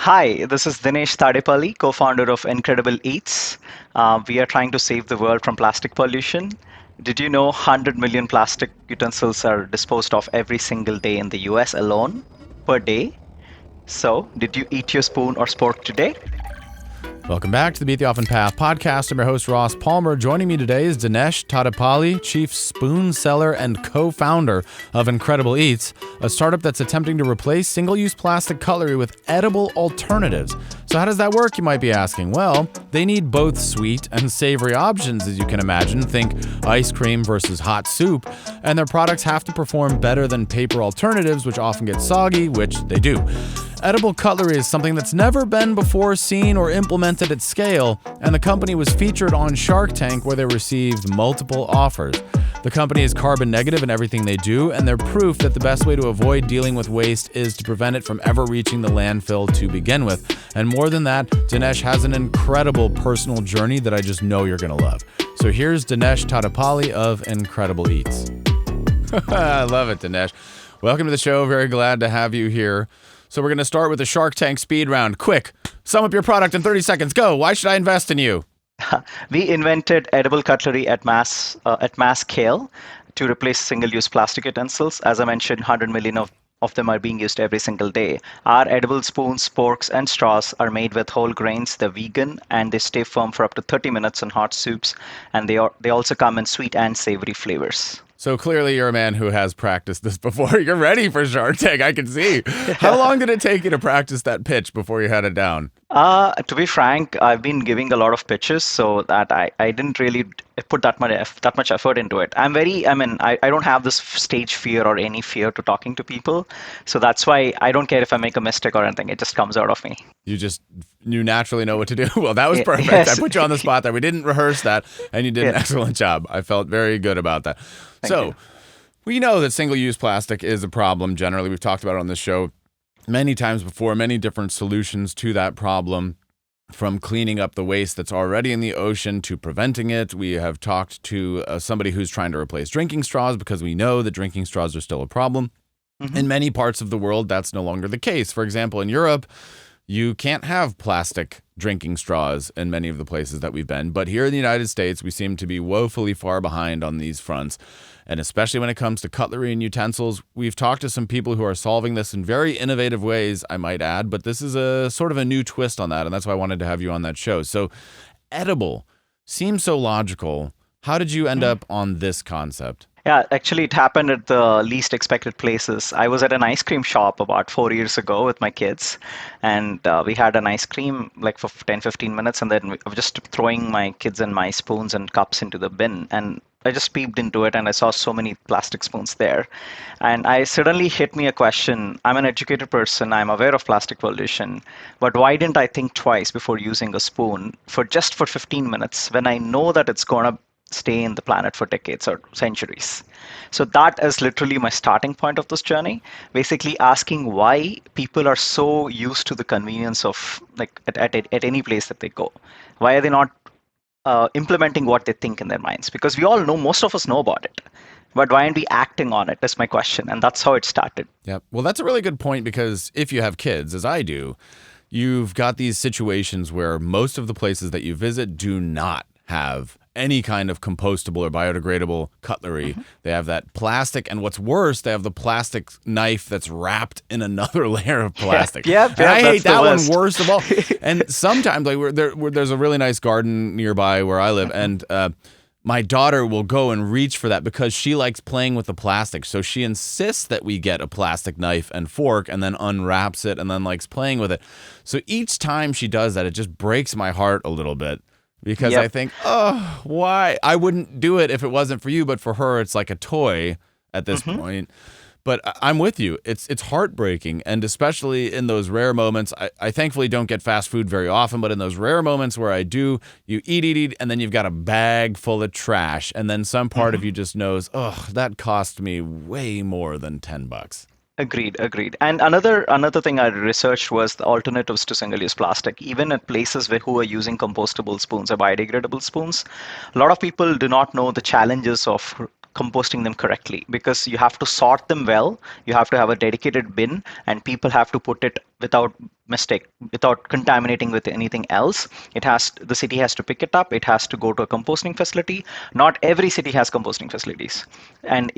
Hi, this is Dinesh Tadepalli, co-founder of Incredible Eats. We are trying to save the world from plastic pollution. Did you know 100 million plastic utensils are disposed of every single day in the US alone per day? So, did you eat your spoon or spork today? Welcome back to the Beat the Often Path podcast. I'm your host, Ross Palmer. Joining me today is Dinesh Tadepalli, chief spoon seller and co-founder of Incredible Eats, a startup that's attempting to replace single-use plastic cutlery with edible alternatives. So how does that work, you might be asking? Well, they need both sweet and savory options, as you can imagine. Think ice cream versus hot soup. And their products have to perform better than paper alternatives, which often get soggy, which they do. Edible cutlery is something that's never been before seen or implemented at scale, and the company was featured on Shark Tank where they received multiple offers. The company is carbon negative in everything they do, and they're proof that the best way to avoid dealing with waste is to prevent it from ever reaching the landfill to begin with. And more than that, Dinesh has an incredible personal journey that I just know you're going to love. So here's Dinesh Tadepalli of Incredible Eats. I love it, Dinesh. Welcome to the show. Very glad to have you here. So we're going to start with the Shark Tank speed round. Quick, sum up your product in 30 seconds. Go. Why should I invest in you? We invented edible cutlery at mass scale to replace single-use plastic utensils. As I mentioned, 100 million of them are being used every single day. Our edible spoons, forks, and straws are made with whole grains. They're vegan and they stay firm for up to 30 minutes in hot soups. And they also come in sweet and savory flavors. So clearly you're a man who has practiced this before. You're ready for Shark Tank, I can see. How long did it take you to practice that pitch before you had it down? To be frank, I've been giving a lot of pitches, so that I didn't really put that much effort into it. I don't have this stage fear or any fear to talking to people. So that's why I don't care if I make a mistake or anything. It just comes out of me. You naturally know what to do. Well, that was perfect. Yes. I put you on the spot there. We didn't rehearse that, and you did an excellent job. I felt very good about that. Thank you. We know that single-use plastic is a problem generally. We've talked about it on this show many times before, many different solutions to that problem, from cleaning up the waste that's already in the ocean to preventing it. We have talked to somebody who's trying to replace drinking straws because we know that drinking straws are still a problem. Mm-hmm. In many parts of the world, that's no longer the case. For example, in Europe, you can't have plastic drinking straws in many of the places that we've been. But here in the United States, we seem to be woefully far behind on these fronts. And especially when it comes to cutlery and utensils, we've talked to some people who are solving this in very innovative ways, I might add. But this is a sort of a new twist on that. And that's why I wanted to have you on that show. So edible seems so logical. How did you end up on this concept? Yeah, actually, it happened at the least expected places. I was at an ice cream shop about 4 years ago with my kids, and we had an ice cream like for 10, 15 minutes, and then we were just throwing my kids and my spoons and cups into the bin. And I just peeped into it and I saw so many plastic spoons there. And I suddenly hit me a question. I'm an educated person. I'm aware of plastic pollution. But why didn't I think twice before using a spoon for 15 minutes when I know that it's going to stay in the planet for decades or centuries? So that is literally my starting point of this journey, basically asking why people are so used to the convenience of like at any place that they go. Why are they not implementing what they think in their minds? Because we all know, most of us know about it. But why aren't we acting on it? That's my question. And that's how it started. Yeah. Well, that's a really good point, because if you have kids, as I do, you've got these situations where most of the places that you visit do not have any kind of compostable or biodegradable cutlery. Mm-hmm. They have that plastic, and what's worse, they have the plastic knife that's wrapped in another layer of plastic. Yeah, and I hate that one worst of all. all. And sometimes, like there's a really nice garden nearby where I live, and my daughter will go and reach for that because she likes playing with the plastic. So she insists that we get a plastic knife and fork and then unwraps it and then likes playing with it. So each time she does that, it just breaks my heart a little bit. Because I think, oh, why? I wouldn't do it if it wasn't for you, but for her, it's like a toy at this point. But I'm with you. It's heartbreaking, and especially in those rare moments. I thankfully don't get fast food very often, but in those rare moments where I do, you eat, and then you've got a bag full of trash, and then some part of you just knows, oh, that cost me way more than $10. Agreed. And another thing I researched was the alternatives to single-use plastic. Even at places who are using compostable spoons or biodegradable spoons, a lot of people do not know the challenges of composting them correctly, because you have to sort them well. You have to have a dedicated bin, and people have to put it without mistake, without contaminating with anything else. The city has to pick it up. It has to go to a composting facility. Not every city has composting facilities, and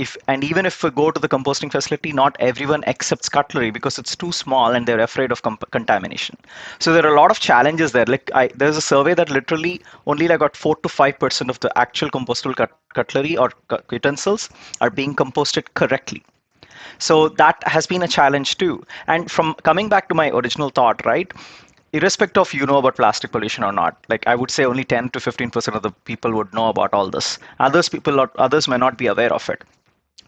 even if we go to the composting facility, not everyone accepts cutlery because it's too small and they're afraid of contamination. So there are a lot of challenges there. Like there's a survey that literally only like got 4 to 5% of the actual compostable cutlery or utensils are being composted correctly. So that has been a challenge too. And from coming back to my original thought, right? Irrespective of you know about plastic pollution or not, like I would say only 10 to 15% of the people would know about all this. Others may not be aware of it.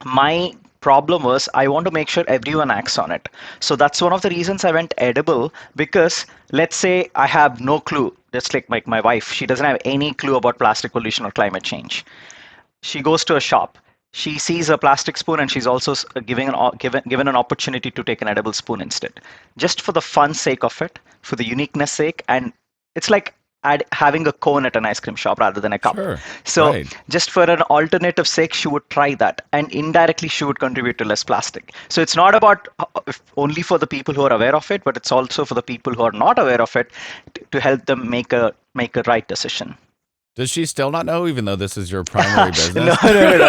My problem was I want to make sure everyone acts on it. So that's one of the reasons I went edible, because let's say I have no clue, just like my wife, she doesn't have any clue about plastic pollution or climate change. She goes to a shop. She sees a plastic spoon, and she's also given an opportunity to take an edible spoon instead, just for the fun sake of it, for the uniqueness sake, and it's like having a cone at an ice cream shop rather than a cup. Sure. So Right. just for an alternative sake, she would try that, and indirectly she would contribute to less plastic. So it's not about only for the people who are aware of it, but it's also for the people who are not aware of it to help them make a right decision. Does she still not know, even though this is your primary No, business? no, no, no.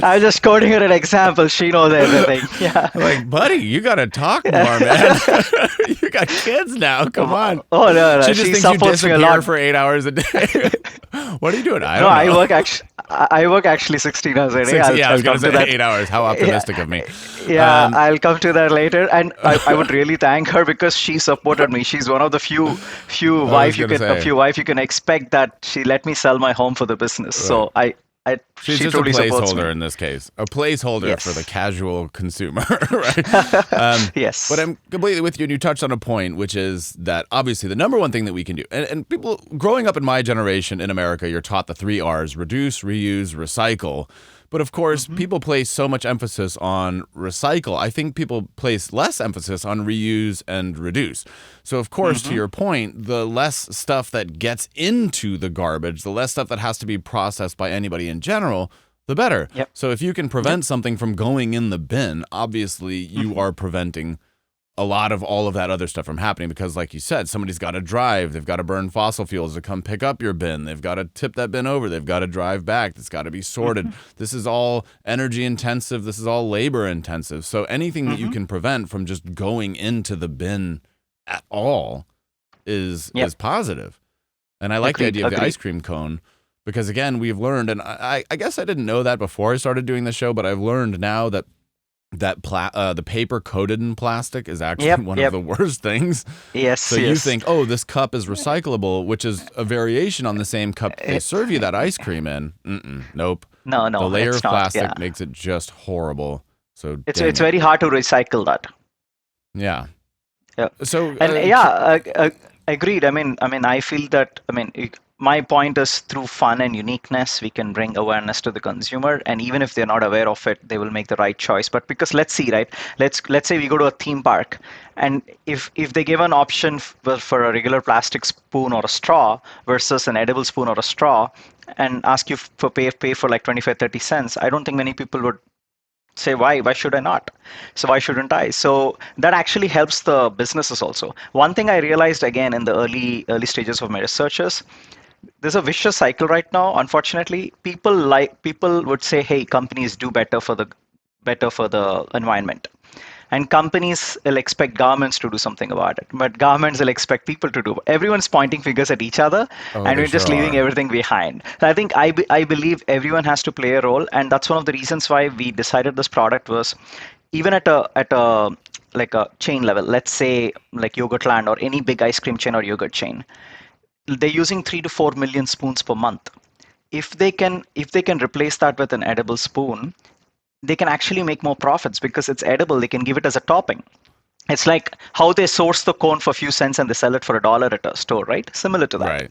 I'm just quoting her an example. She knows everything. Yeah. Like, buddy, you got to talk more, man. You got kids now. Come on. Oh no, no. She just She thinks you supports me a disappear lot. for 8 hours a day. What are you doing? I No, don't know. I work actually 16 hours a day. Yeah, I was I'll going come to to say that. 8 hours. How optimistic of me. Yeah, Um, I'll come to that later. And I would really thank her because she supported me. She's one of the I was going to say, few wife you can expect that she let me sell my home for the business. right. So I She's she just a truly supports me. placeholder in this case, a placeholder for the Yes. casual consumer, right? But Yes. I'm completely with you, and you touched on a point, which is that obviously the number one thing that we can do, and people growing up in my generation in America, you're taught the 3 R's: reduce, reuse, recycle. But of course, people place so much emphasis on recycle. I think people place less emphasis on reuse and reduce. So, of course, to your point, the less stuff that gets into the garbage, the less stuff that has to be processed by anybody in general, the better. Yep. So, if you can prevent something from going in the bin, obviously you are preventing a lot of all of that other stuff from happening, because like you said, somebody's got to drive, they've got to burn fossil fuels to come pick up your bin, they've got to tip that bin over, they've got to drive back, it's got to be sorted. This is all energy intensive, this is all labor intensive. So anything that you can prevent from just going into the bin at all is positive. And I like the idea of the ice cream cone, because again, we've learned, and I guess I didn't know that before I started doing the show, but I've learned now that the paper coated in plastic is actually one of the worst things. Yes. So you think, oh, this cup is recyclable, which is a variation on the same cup they serve you that ice cream in. Nope. No, The layer it's of not. plastic Yeah. makes it just horrible. So It's very hard to recycle that. yeah. Yeah. So And agreed. I feel that. My point is through fun and uniqueness, we can bring awareness to the consumer, and even if they're not aware of it, they will make the right choice. But because let's see, right? Let's say we go to a theme park, and if they give an option for a regular plastic spoon or a straw versus an edible spoon or a straw, and ask you for pay for like 25-30 cents, I don't think many people would say why should I not, so why shouldn't I? So that actually helps the businesses also. One thing I realized again in the early stages of my research, there's a vicious cycle right now. Unfortunately, people would say, hey, companies do better for the environment, and companies will expect governments to do something about it, but governments will expect people to do. Everyone's pointing fingers at each other, and they we're just sure leaving are. everything behind. So I think I believe everyone has to play a role, and that's one of the reasons why we decided this product was even at a like a chain level. Let's say like Yogurtland or any big ice cream chain or yogurt chain, they're using 3 to 4 million spoons per month. If they can replace that with an edible spoon, they can actually make more profits because it's edible. They can give it as a topping. It's like how they source the cone for a few cents and they sell it for $1 at a store, right? Similar to that. Right.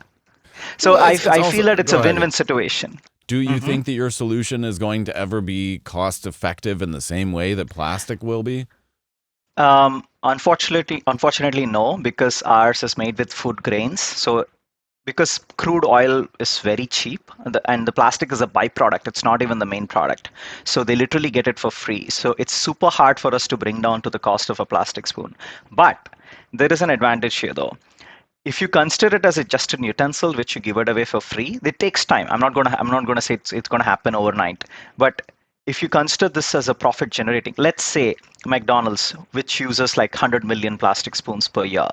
So Well, I it's also, feel that it's go a ahead. win-win situation. Do you think that your solution is going to ever be cost effective in the same way that plastic will be? Unfortunately, no, because ours is made with food grains. So because crude oil is very cheap, and the plastic is a byproduct. It's not even the main product. So they literally get it for free. So it's super hard for us to bring down to the cost of a plastic spoon. But there is an advantage here, though. If you consider it as just an utensil which you give it away for free, it takes time. I'm not going to say it's going to happen overnight. But if you consider this as a profit generating, let's say McDonald's, which uses like 100 million plastic spoons per year,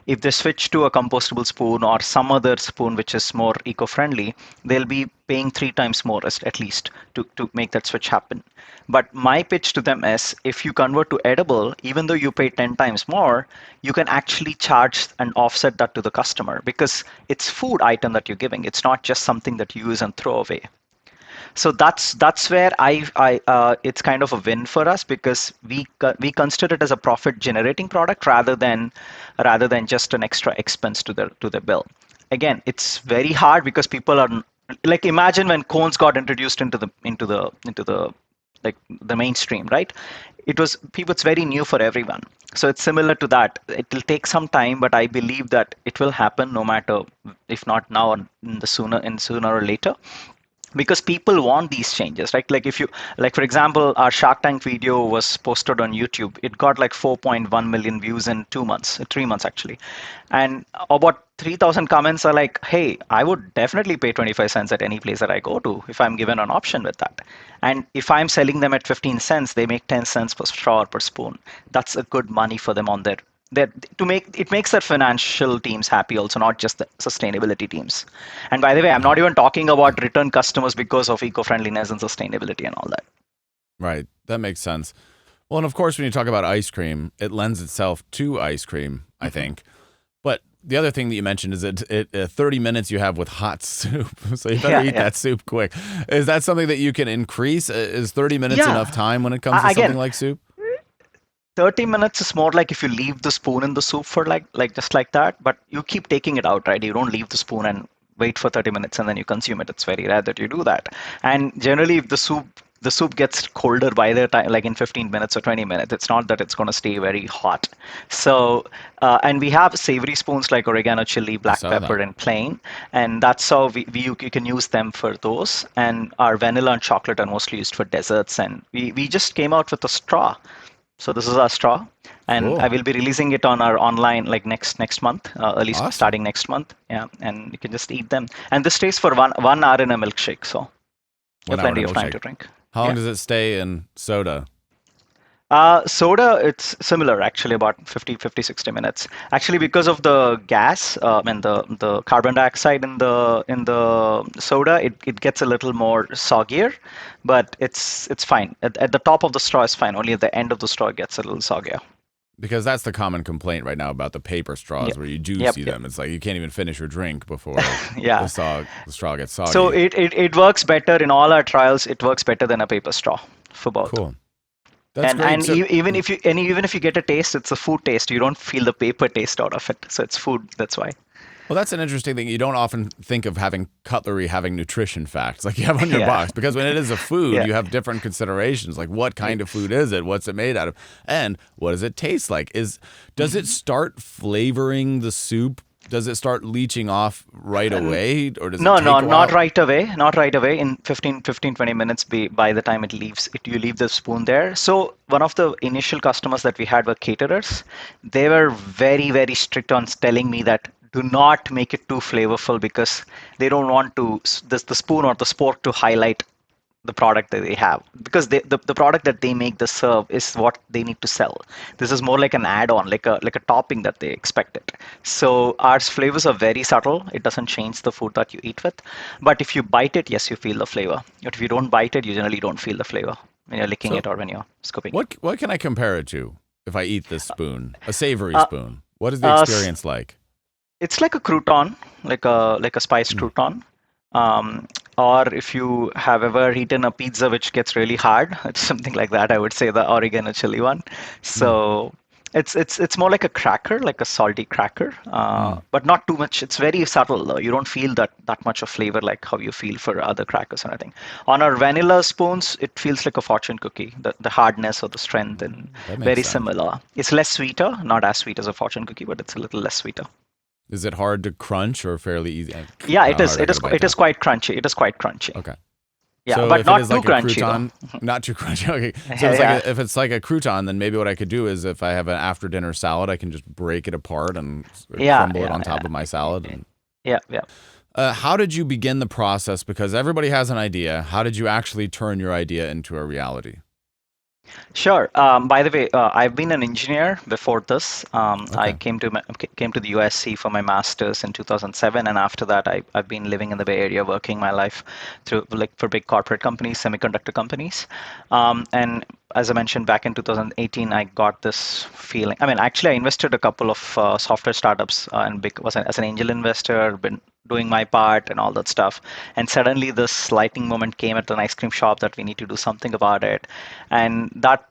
if they switch to a compostable spoon or some other spoon which is more eco-friendly, they'll be paying 3 times more at least to make that switch happen. But my pitch to them is, if you convert to edible, even though you pay 10 times more, you can actually charge and offset that to the customer, because it's food item that you're giving. It's not just something that you use and throw away. So that's where it's kind of a win for us, because we consider it as a profit generating product rather than just an extra expense to the bill. Again, it's very hard because people are like, imagine when cones got introduced into the like the mainstream, right? It's very new for everyone. So it's similar to that. It will take some time, but I believe that it will happen no matter, if not now, in sooner or later, because people want these changes, right? Like, if you, like, for example, our Shark Tank video was posted on YouTube. It got like 4.1 million views in 2 months, 3 months actually, and about 3,000 comments are like, hey, I would definitely pay 25 cents at any place that I go to if I'm given an option with that. And if I'm selling them at 15 cents, they make 10 cents per straw or per spoon. That's a good money for them on their to make it, makes their financial teams happy also, not just the sustainability teams. And by the way, I'm not even talking about return customers because of eco-friendliness and sustainability and all that. Right. That makes sense. Well, and of course, when you talk about ice cream, it lends itself to ice cream, I think. But the other thing that you mentioned is that 30 minutes you have with hot soup. So you better Yeah, eat yeah. that soup quick. Is that something that you can increase? Is 30 minutes enough Yeah. time when it comes to something Again, like soup? 30 minutes is more like if you leave the spoon in the soup for like just like that, but you keep taking it out, right? You don't leave the spoon and wait for 30 minutes and then you consume it. It's very rare that you do that. And generally, if the soup gets colder by the time, like in 15 minutes or 20 minutes, it's not that it's going to stay very hot. So and we have savory spoons like oregano, chili, I black saw pepper, that. and plain, and that's how you can use them for those. And our vanilla and chocolate are mostly used for desserts, and we just came out with a straw. So this is our straw, and I Cool. will be releasing it on our online like next month, early Awesome. starting next month. Yeah, and you can just eat them. And this stays for one hour in a milkshake, so you have 1 hour in plenty a of time milkshake. to drink. How long Yeah. does it stay in soda? Soda, it's similar actually, about 50, 60 minutes. Actually, because of the gas and the carbon dioxide in the soda, it gets a little more soggier, but it's fine. At the top of the straw is fine. Only at the end of the straw it gets a little soggier. Because that's the common complaint right now about the paper straws Yep. where you do Yep. see Yep. them. It's like you can't even finish your drink before Yeah. the straw gets So soggy. it works better in all our trials. It works better than a paper straw for both. Cool. That's And great. and So, even if you get a taste, it's a food taste. You don't feel the paper taste out of it. So it's food. That's why. well, that's an interesting thing. You don't often think of having cutlery having nutrition facts like you have on your Yeah. box because when it is a food, Yeah. you have different considerations like what kind of food is it? What's it made out of? And what does it taste like? Does it start flavoring the soup? Does it start leaching off right away or does it No, no, take a not while? right away. Not right away. In 20 minutes by the time it leaves, you leave the spoon there. So one of the initial customers that we had were caterers. They were very, very strict on telling me that do not make it too flavorful, because they don't want the spoon or the spork to highlight the product that they have, because the product that they make, the serve, is what they need to sell. This is more like an add-on, like a topping that they expect it. So our flavors are very subtle. It doesn't change the food that you eat with, but if you bite it, yes, you feel the flavor. But if you don't bite it, you generally don't feel the flavor when you're licking So, it or when you're scooping it. what can I compare it to if I eat this spoon? A savory uh, spoon. What is the uh, experience like? it's like a crouton, like a spiced Mm. crouton. Um, or if you have ever eaten a pizza which gets really hard, it's something like that. I would say the oregano chili one. Mm. So it's more like a cracker, like a salty cracker, Mm. but not too much. It's very subtle though. You don't feel that much of flavor like how you feel for other crackers or anything. On our vanilla spoons, it feels like a fortune cookie. The hardness or the strength and That makes very sense. similar. It's less sweeter, not as sweet as a fortune cookie, but it's a little less sweeter. Is it hard to crunch or fairly easy? Yeah, it How is. hard I It got is. to bite It down? is quite crunchy. It is quite crunchy. Okay. Yeah, So but if it not is too like a crunchy though. crouton, not too crunchy. Okay. So it's like Yeah, if it's like a crouton, then maybe what I could do is if I have an after dinner salad, I can just break it apart and yeah, crumble it yeah, on top of my salad. And yeah, yeah. how did you begin the process? Because everybody has an idea. How did you actually turn your idea into a reality? Sure. By the way, I've been an engineer before this. I Okay. came to the USC for my master's in 2007, and after that, I've been living in the Bay Area, working my life through like for big corporate companies, semiconductor companies. And as I mentioned, back in 2018, I got this feeling. I mean, actually, I invested a couple of software startups and as an angel investor, been doing my part and all that stuff. And suddenly, this lightning moment came at an ice cream shop that we need to do something about it, and that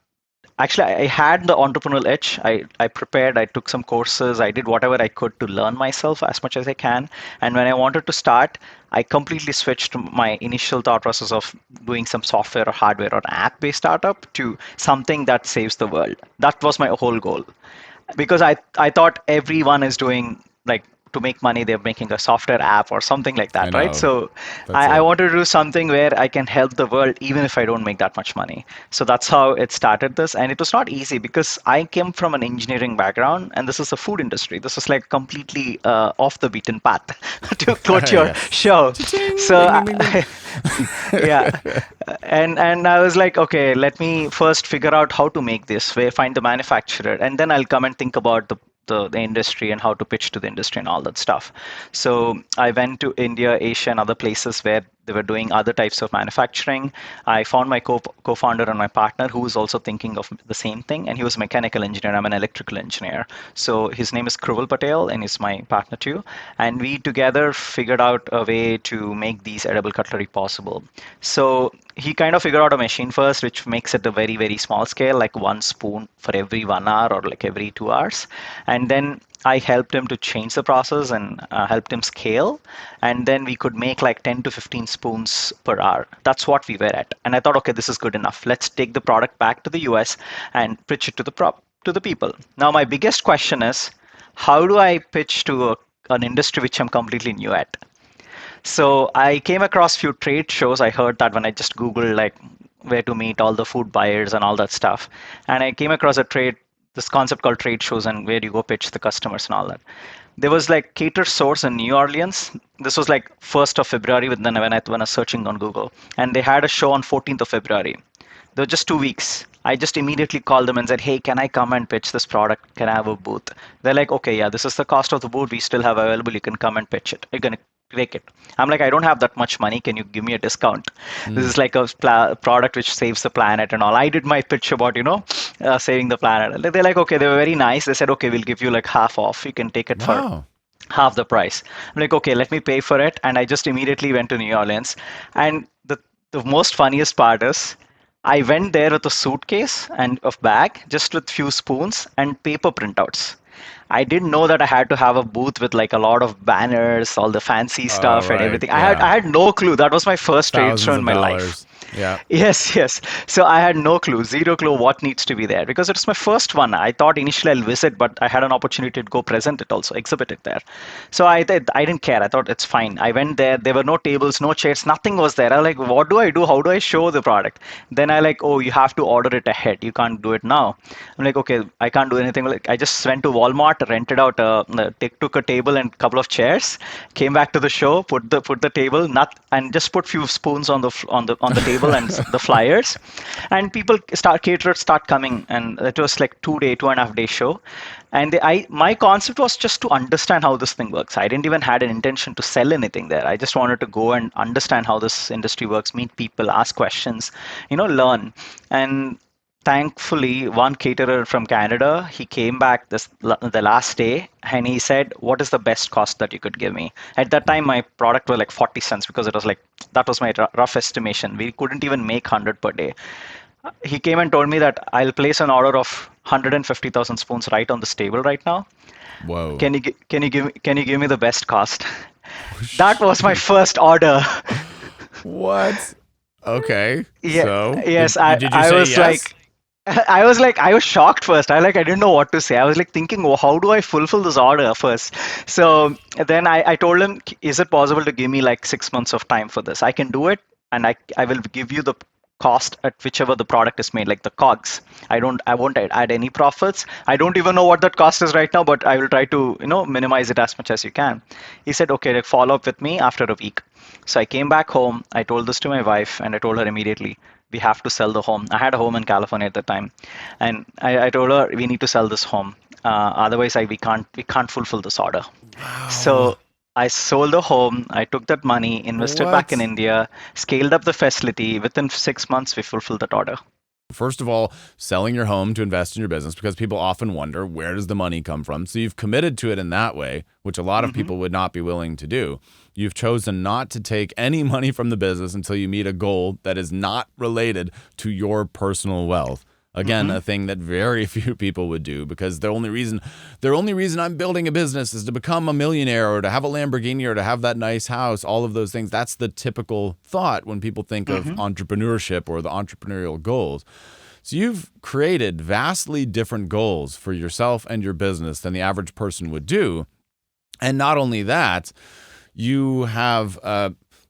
actually I had the entrepreneurial itch. I prepared, I took some courses, I did whatever I could to learn myself as much as I can. And when I wanted to start, I completely switched my initial thought process of doing some software or hardware or app based startup to something that saves the world. That was my whole goal, because I thought everyone is doing like, to make money they're making a software app or something like I that, right? know. So That's I it. wanted to do something where I can help the world even if I don't make that much money. So that's how it started this, and it was not easy because I came from an engineering background and this is the food industry. This is like completely off the beaten path to quote your Yeah. show. Cha-ching! So Bing, bing, bing, bing. yeah, and I was like, okay, let me first figure out how to make this, where find the manufacturer, and then I'll come and think about the industry and how to pitch to the industry and all that stuff. So I went to India, Asia, and other places where they were doing other types of manufacturing. I found my co-founder and my partner who was also thinking of the same thing, and he was a mechanical engineer. I'm an electrical engineer. So his name is Kruval Patel, and he's my partner too. And we together figured out a way to make these edible cutlery possible. So he kind of figured out a machine first, which makes it a very, very small scale, like one spoon for every 1 hour or like every 2 hours. And then I helped him to change the process and helped him scale. And then we could make like 10 to 15 spoons per hour. That's what we were at. And I thought, okay, this is good enough. Let's take the product back to the US and pitch it to the people. Now, my biggest question is, how do I pitch to an industry which I'm completely new at? So I came across few trade shows. I heard that when I just Googled like where to meet all the food buyers and all that stuff, and I came across this concept called trade shows and where you go pitch the customers and all that. There was like Cater Source in New Orleans. This was like 1st of February when I was searching on Google, and they had a show on 14th of February. They were just 2 weeks. I just immediately called them and said, hey, can I come and pitch this product? Can I have a booth? They're like, okay, yeah, this is the cost of the booth we still have available. You can come and pitch it. You're going to take it. I'm like, I don't have that much money. Can you give me a discount? This Mm. is like a product which saves the planet and all. I did my pitch about, saving the planet. They're like, okay, they were very nice. They said, okay, we'll give you like half off. You can take it for Wow. half the price. I'm like, okay, let me pay for it. And I just immediately went to New Orleans. And the most funniest part is I went there with a suitcase and a bag, just with few spoons and paper printouts. I didn't know that I had to have a booth with like a lot of banners, all the fancy All stuff and right. everything. Yeah. I had no clue. That was my first trade show Thousands in of my life. dollars. Yeah. Yes, yes. So I had no clue, zero clue what needs to be there because it's my first one. I thought initially I'll visit, but I had an opportunity to go present it also, exhibit it there. So I didn't care. I thought it's fine. I went there. There were no tables, no chairs, nothing was there. I was like, what do I do? How do I show the product? Then I like, oh, you have to order it ahead. You can't do it now. I'm like, okay, I can't do anything. Like, I just went to Walmart, rented out took a table and couple of chairs, came back to the show, put the table, not and just put few spoons on the table and the flyers, and people caterers start coming, and it was like 2.5 day show, and my concept was just to understand how this thing works. I didn't even had an intention to sell anything there. I just wanted to go and understand how this industry works, meet people, ask questions, learn. And thankfully, one caterer from Canada, he came back the last day and he said, what is the best cost that you could give me? At that time, my product was like 40 cents because it was like, that was my rough estimation. We couldn't even make 100 per day. He came and told me that I'll place an order of 150,000 spoons right on this table right now. Whoa. Can you give me the best cost? Oh, That was my shoot. first order. What? Okay. Yeah, So yes, did you I say was yes? like, I was shocked first. I didn't know what to say. I was like thinking, "Oh, how do I fulfill this order first?" So then I told him, is it possible to give me like 6 months of time for this? I can do it, and I will give you the cost at whichever the product is made, like the COGS. I won't add any profits. I don't even know what that cost is right now, but I will try to, minimize it as much as you can. He said, okay, like follow up with me after a week. So I came back home. I told this to my wife, and I told her immediately, we have to sell the home. I had a home in California at the time, and I told her we need to sell this home. Otherwise, we can't fulfill this order. Wow. So I sold the home. I took that money, invested back in What? India, scaled up the facility. Within 6 months, we fulfilled that order. First of all, selling your home to invest in your business because people often wonder where does the money come from. So you've committed to it in that way, which a lot of Hmm. people would not be willing to do. You've chosen not to take any money from the business until you meet a goal that is not related to your personal wealth. Again, Hmm. a thing that very few people would do because the only reason I'm building a business is to become a millionaire or to have a Lamborghini or to have that nice house, all of those things. That's the typical thought when people think of Hmm. entrepreneurship or the entrepreneurial goals. So you've created vastly different goals for yourself and your business than the average person would do. And not only that, you have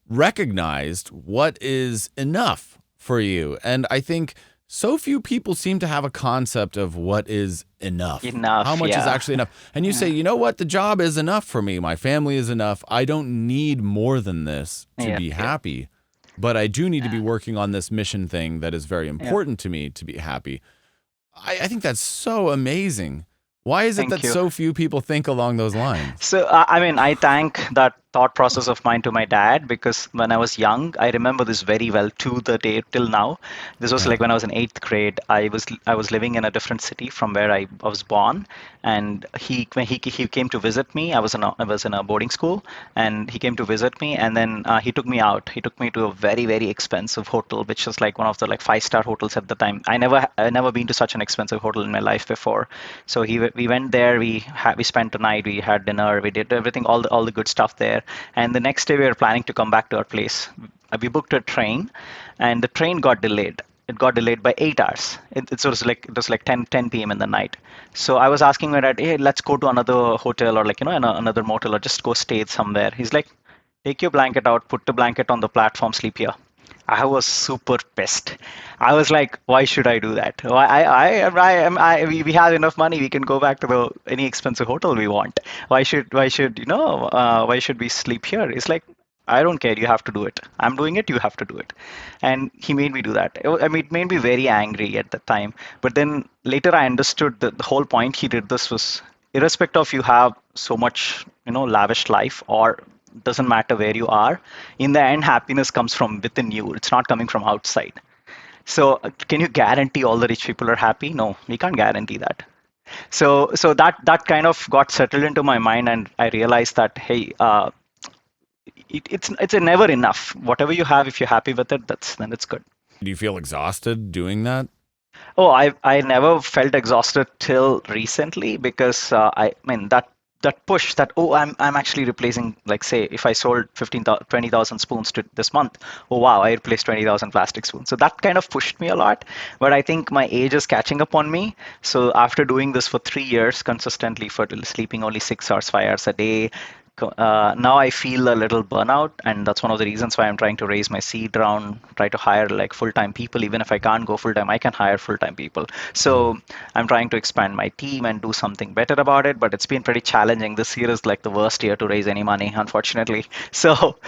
recognized what is enough for you. And I think so few people seem to have a concept of what is enough. How Enough, much is yeah. actually enough? And you say, Yeah. you know what? The job is enough for me. My family is enough. I don't need more than this to Yep, be yep. happy. But I do need to be Yeah. working on this mission thing that is very Yep. important to me to be happy. I think that's so amazing. Why is it Thank that you. so few people think along those lines? So, I mean, I thank that thought process of mine to my dad because when I was young, I remember this very well to the day till now. This was Yeah. like when I was in eighth grade. I was living in a different city from where I was born, and when he came to visit me. I was in a boarding school, and he came to visit me, and then he took me out. He took me to a very very expensive hotel, which was like one of the like five-star hotels at the time. I never been to such an expensive hotel in my life before. So we went there. We spent the night. We had dinner. We did everything, all the good stuff there. And the next day we were planning to come back to our place. We booked a train, and the train got delayed. It got delayed by 8 hours. It was like 10 p.m. in the night. So I was asking my dad, hey, let's go to another hotel or like another motel or just go stay somewhere. He's like, take your blanket out, put the blanket on the platform, sleep here. I was super pissed. I was like, why should I do that? Why we have enough money. We can go back to the any expensive hotel we want. Why should we sleep here? It's like, I don't care. You have to do it. I'm doing it. You have to do it. And he made me do that. I mean, it made me very angry at the time. But then later I understood that the whole point he did this was irrespective of you have so much, lavish life or doesn't matter where you are, in the end happiness comes from within you. It's not coming from outside. So can you guarantee all the rich people are happy? No, we can't guarantee that. So that kind of got settled into my mind, and I realized that, hey, it's a never enough. Whatever you have, if you're happy with it, then it's good. Do you feel exhausted doing that? Oh, I never felt exhausted till recently because I mean that push that, oh, I'm actually replacing, like, say if I sold 20,000 spoons to this month. Oh wow, I replaced 20,000 plastic spoons. So that kind of pushed me a lot. But I think my age is catching up on me. So after doing this for 3 years consistently, for sleeping only 6 hours, 5 hours a day, now I feel a little burnout, and that's one of the reasons why I'm trying to raise my seed round, try to hire like full-time people. Even if I can't go full-time, I can hire full-time people. Mm. So I'm trying to expand my team and do something better about it. But it's been pretty challenging. This year is like the worst year to raise any money, unfortunately. So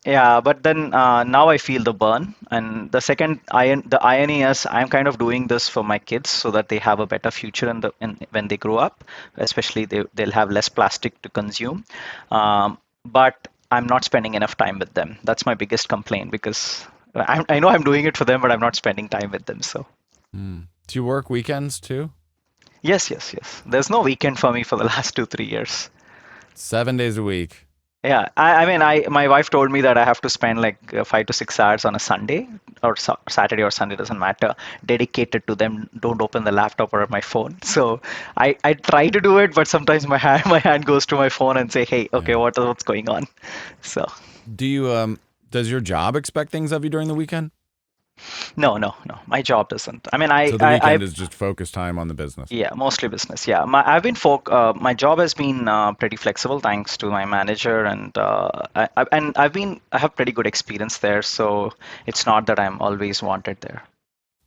yeah, but then now I feel the burn. And the irony is, I'm kind of doing this for my kids so that they have a better future when they grow up. Especially they'll have less plastic to consume. But I'm not spending enough time with them. That's my biggest complaint because I know I'm doing it for them, but I'm not spending time with them. So Mm. Do you work weekends too? yes, yes, yes. There's no weekend for me for the last 2, 3 years. 7 days a week. Yeah, I mean, my wife told me that I have to spend like 5 to 6 hours on a Sunday or Saturday or Sunday, doesn't matter, dedicated to them. Don't open the laptop or my phone. So I try to do it, but sometimes my hand goes to my phone and say, hey, okay, Yeah. what's going on? So Do you does your job expect things of you during the weekend? No, no, no. My job doesn't. I mean, So the weekend is just focus time on the business. yeah, mostly business. Yeah, my job has been pretty flexible thanks to my manager, and I have pretty good experience there. So it's not that I'm always wanted there.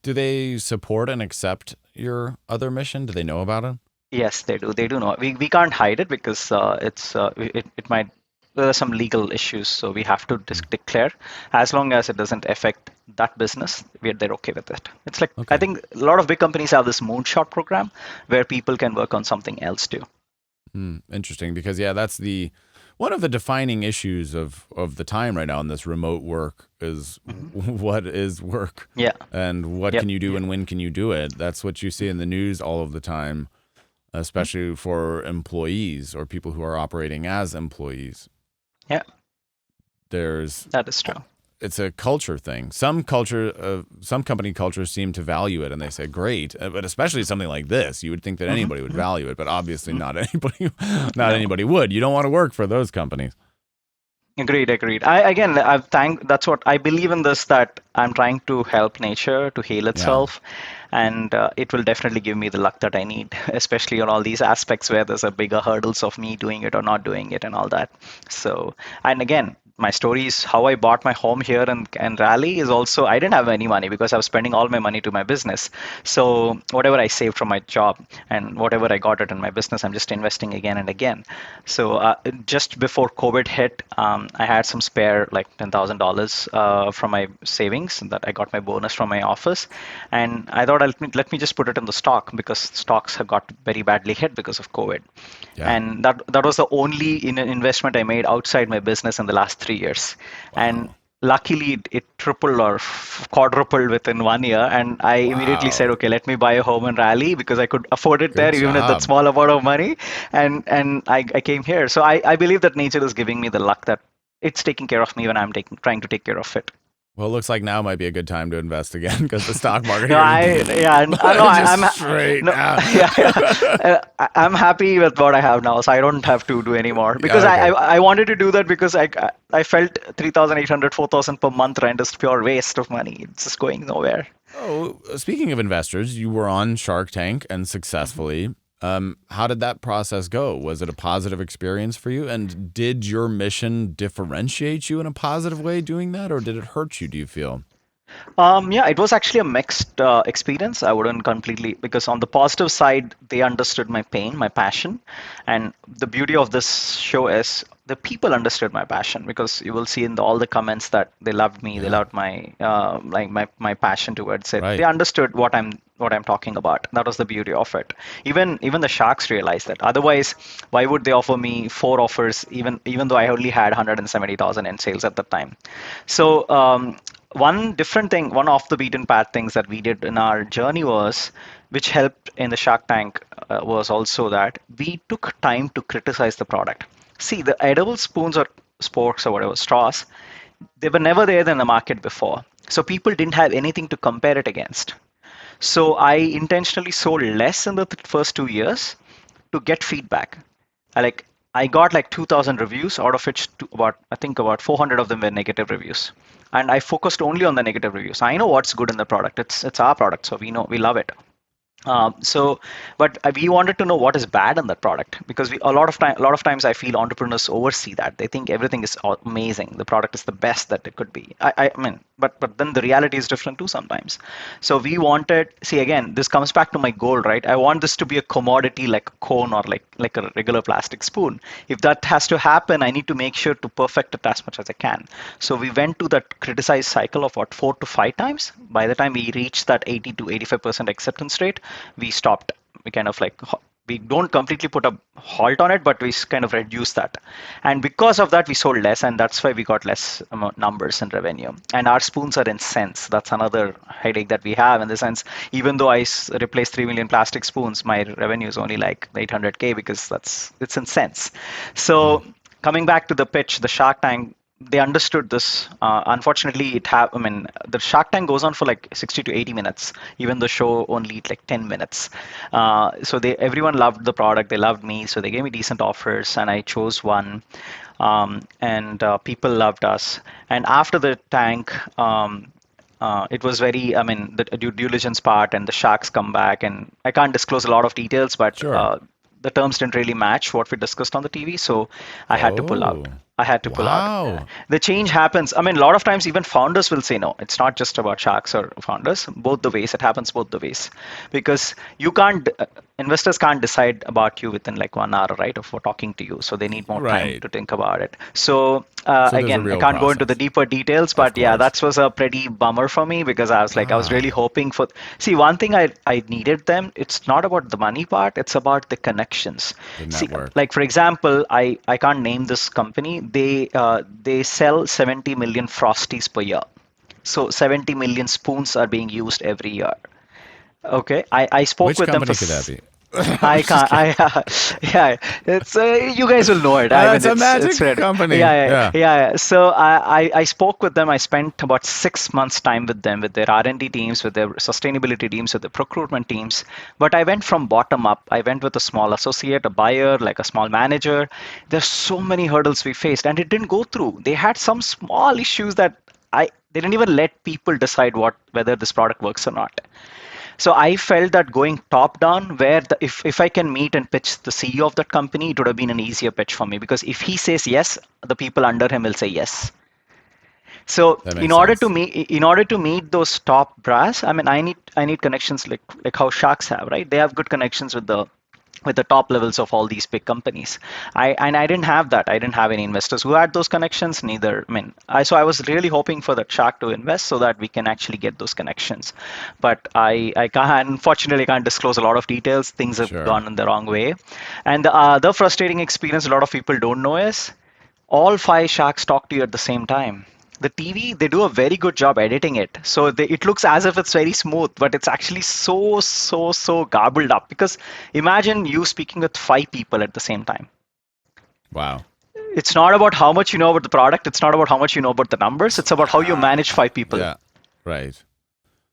Do they support and accept your other mission? Do they know about it? Yes, they do. They do know. We can't hide it because it might there are some legal issues, so we have to Hmm. declare. As long as it doesn't affect that business, they're okay with it. It's like I Okay. think a lot of big companies have this moonshot program where people can work on something else too. Interesting, because yeah, that's the one of the defining issues of the time right now in this remote work is Hmm. what is work Yeah. and what Yep. can you do and when can you do it. That's what you see in the news all of the time, Mhm. especially for employees or people who are operating as employees. Yeah, There's that is true. it's a culture thing. Some company cultures seem to value it, and they say great. But especially something like this, you would think that Hmm. anybody would Hmm. value it, but obviously Hmm. not anybody. Not No. anybody would. You don't want to work for those companies. Agreed, agreed. That's what I believe in this, that I'm trying to help nature to heal Yeah. itself, and it will definitely give me the luck that I need, especially on all these aspects where there's a bigger hurdles of me doing it or not doing it and all that. So, and again, my story is how I bought my home here and Raleigh is also I didn't have any money because I was spending all my money to my business. So whatever I saved from my job and whatever I got it in my business, I'm just investing again and again. So just before COVID hit, I had some spare like $10,000 from my savings that I got my bonus from my office, and I thought let me just put it in the stock because stocks have got very badly hit because of COVID, Yeah. and that was the only investment I made outside my business in the last 3 years, and Wow. luckily it tripled or quadrupled within 1 year, and I immediately said, Wow. okay, let me buy a home in Raleigh because I could afford it Good there even at that job. small amount of money, and I came here. So I believe that nature is giving me the luck that it's taking care of me when I'm taking trying to take care of it. Well, it looks like now might be a good time to invest again because the stock market No, here I know just I'm straight. no, Ah. yeah, yeah. I'm happy with what I have now, so I don't have to do anymore because Yeah, okay. I wanted to do that because I felt 3,800, 4,000 per month rent is pure waste of money. It's just going nowhere. Oh, speaking of investors, you were on Shark Tank and Mhm. successfully. How did that process go? Was it a positive experience for you? And did your mission differentiate you in a positive way doing that, or did it hurt you, do you feel? Yeah, it was actually a mixed experience. I wouldn't completely, because on the positive side, they understood my pain, my passion. And the beauty of this show is the people understood my passion because you will see in all the comments that they loved me, they Yeah, loved my my passion towards it. They right. understood what I'm talking about. That was the beauty of it. Even the sharks realized that. Otherwise, why would they offer me four offers even though I only had 170,000 in sales at the time? So one different thing, one off the beaten path things that we did in our journey was, which helped in the Shark Tank, was also that we took time to criticize the product. See, the edible spoons or sporks or whatever straws, they were never there in the market before. So people didn't have anything to compare it against. So I intentionally sold less in the first 2 years to get feedback. Like I got like 2,000 reviews, out of which about I think about 400 of them were negative reviews, and I focused only on the negative reviews. I know what's good in the product. It's our product, so we know we love it. But we wanted to know what is bad in that product because a lot of times I feel entrepreneurs oversee that they think everything is amazing, the product is the best that it could be. I mean, but then the reality is different too sometimes. So we wanted, see again, this comes back to my goal, right? I want this to be a commodity like a cone or like a regular plastic spoon. If that has to happen, I need to make sure to perfect it as much as I can. So we went to that criticized cycle of what 4 to 5 times. By the time we reached that 80 to 85% acceptance rate, we stopped. We kind of like we don't completely put a halt on it, but we kind of reduce that. And because of that, we sold less, and that's why we got less numbers and revenue. And our spoons are in cents. That's another headache that we have in the sense, even though I replaced 3 million plastic spoons, my revenue is only like 800K because it's in cents. So Wow. coming back to the pitch, the Shark Tank, they understood this. Unfortunately, I mean, the Shark Tank goes on for like 60 to 80 minutes, even the show only like 10 minutes. So everyone loved the product. They loved me. So they gave me decent offers, and I chose one. And people loved us. And after the tank, It was very, I mean, the due diligence part and the sharks come back, and I can't disclose a lot of details, but Sure. the terms didn't really match what we discussed on the TV, so I had to pull out. Oh, I had to pull out. wow. The change happens. I mean, a lot of times even founders will say no. It's not just about sharks or founders. Both the ways. It happens both the ways, because you can't. Investors can't decide about you within like 1 hour, right, of talking to you. So they need more time Right. to think about it. So So there's a again, I real can't go into the process, deeper details, of but yeah, course. that was a pretty bummer for me because I was like, I was really Ah, hoping for. See, one thing I needed them. It's not about the money part. It's about the connections. the See, network. like for example, I can't name this company. They sell 70 million Frosties per year. So 70 million spoons are being used every year. Okay, I spoke Which with them for company could that be? I'm I just can't. kidding. Yeah, it's you guys will know it. I mean, It's a it's magic ready. company. Yeah, Yeah. yeah. So I spoke with them. I spent about 6 months time with them, with their R&D teams, with their sustainability teams, with the procurement teams. But I went from bottom up. I went with a small associate, a buyer, like a small manager. There's so many hurdles we faced, and it didn't go through. They had some small issues that they didn't even let people decide whether this product works or not. So I felt that going top down, where if I can meet and pitch the CEO of that company, it would have been an easier pitch for me, because if he says yes, the people under him will say yes. So That makes sense. in order to meet those top brass, I mean, I need connections like how sharks have, right? They have good connections with the top levels of all these big companies. I didn't have that. I didn't have any investors who had those connections. Neither, I mean, so I was really hoping for that shark to invest so that we can actually get those connections. But I can't, unfortunately, can't disclose a lot of details. Things have Sure. gone in the wrong way. And the other frustrating experience a lot of people don't know is all five sharks talk to you at the same time. The TV, they do a very good job editing it. So it looks as if it's very smooth, but it's actually so garbled up. Because imagine you speaking with five people at the same time. Wow. It's not about how much you know about the product. It's not about how much you know about the numbers. It's about how you manage five people. Yeah. Right.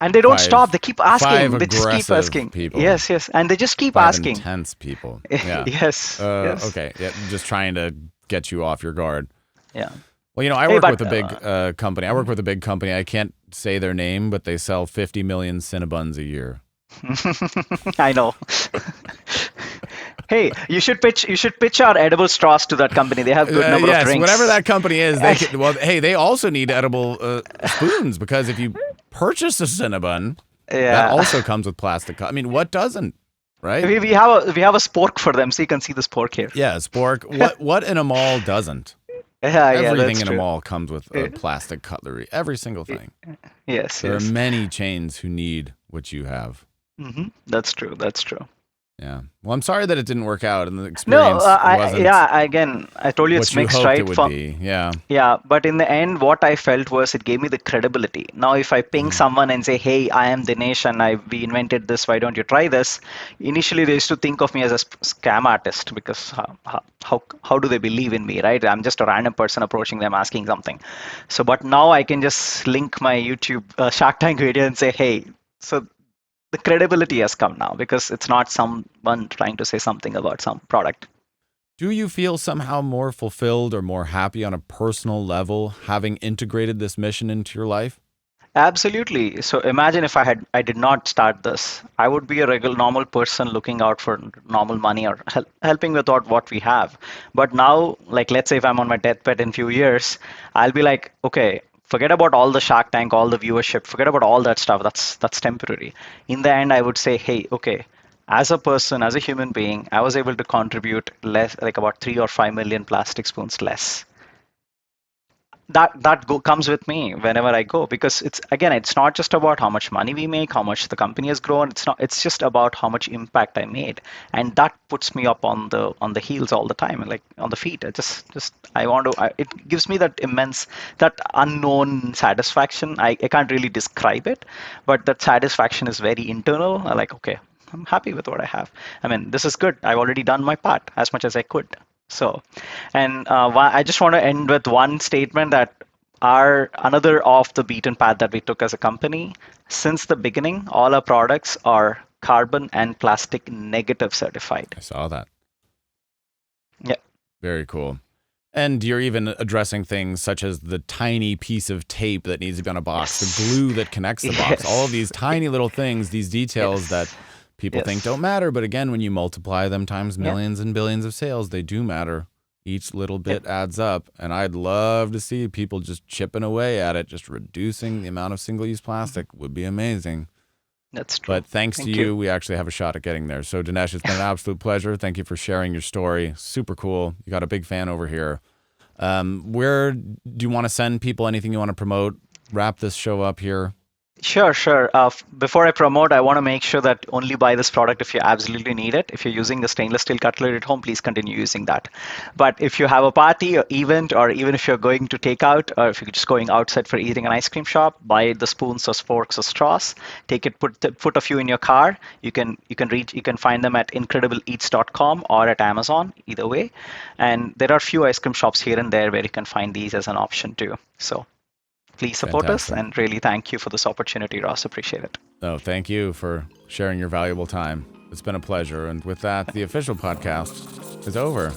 And they don't stop. Five They keep five asking. They just keep aggressive asking. people. Yes, yes. And they just keep Five asking. intense people. Yeah. Yes, yes. Okay. Yeah. Just trying to get you off your guard. Yeah. Well, I Hey, work but with a big company. I work with a big company. I can't say their name, but they sell 50 million Cinnabons a year. I know. Hey, you should pitch. You should pitch our edible straws to that company. They have good number of Yes, whatever drinks. that company is, they could. Well, hey, they also need edible spoons because if you purchase a Cinnabon, that Yeah, also comes with plastic. I mean, what doesn't? Right? we have a spork for them, so you can see the spork here. Yeah, spork. What in a mall doesn't? Yeah, Everything that's in a true. mall comes with Eh, plastic cutlery. Every single thing. Yes, There are yes. many chains who need what you have. That's true. That's true. Yeah. Well, I'm sorry that it didn't work out and the No, experience wasn't yeah. Again, I told you it's what you mixed, hoped it right? would be. Yeah. Yeah, but in the end, what I felt was it gave me the credibility. Now, if I ping Mhm. someone and say, "Hey, I am Dinesh and we invented this. Why don't you try this?" Initially, they used to think of me as a scam artist, because how do they believe in me, right? I'm just a random person approaching them asking something. So, but now I can just link my YouTube Shark Tank video and say, "Hey." So the credibility has come now, because it's not someone trying to say something about some product. Do you feel somehow more fulfilled or more happy on a personal level having integrated this mission into your life? Absolutely. So imagine if I did not start this, I would be a regular normal person looking out for normal money, or helping with what we have. But now, like, let's say if I'm on my deathbed in few years, I'll be like, okay, forget about all the Shark Tank, all the viewership, forget about all that stuff. That's temporary. In the end, I would say, hey, okay, as a person, as a human being, I was able to contribute less, like about 3 or 5 million plastic spoons less. Comes with me whenever I go, because it's not just about how much money we make, how much the company has grown. It's just about how much impact I made, and that puts me up on the heels all the time, like on the feet. I want to. It gives me that immense, that unknown satisfaction. I can't really describe it, but that satisfaction is very internal. I like, okay, I'm happy with what I have. I mean, this is good. I've already done my part as much as I could. So, and I just want to end with one statement that our another off the beaten path that we took as a company. Since the beginning, all our products are carbon and plastic negative certified. I saw that. Yeah. Very cool. And you're even addressing things such as the tiny piece of tape that needs to be on a box, the Yes. glue that connects the box, all of Yes. these tiny little things, these details that Yes. people think Yes. don't matter. But again, when you multiply them times Yeah. millions and billions of sales, they do matter. Each little Yep. bit adds up. And I'd love to see people just chipping away at it, just reducing the amount of single-use plastic would be amazing. That's true. But thanks to Thank you. you, we actually have a shot at getting there. So Dinesh, it's been an absolute pleasure. Thank you for sharing your story. Super cool. You got a big fan over here. Where do you want to send people? Anything you want to promote? Wrap this show up here. Sure, sure. Before I promote, I want to make sure that only buy this product if you absolutely need it. If you're using the stainless steel cutlery at home, please continue using that. But if you have a party or event, or even if you're going to take out, or if you're just going outside for eating an ice cream shop, buy the spoons or forks or straws. Take it, put a few in your car. You can find them at incredibleeats.com or at Amazon, either way. And there are a few ice cream shops here and there where you can find these as an option too. So please support us, Fantastic. and really thank you for this opportunity, Ross. Appreciate it. Oh, thank you for sharing your valuable time. It's been a pleasure. And with that, the official podcast is over.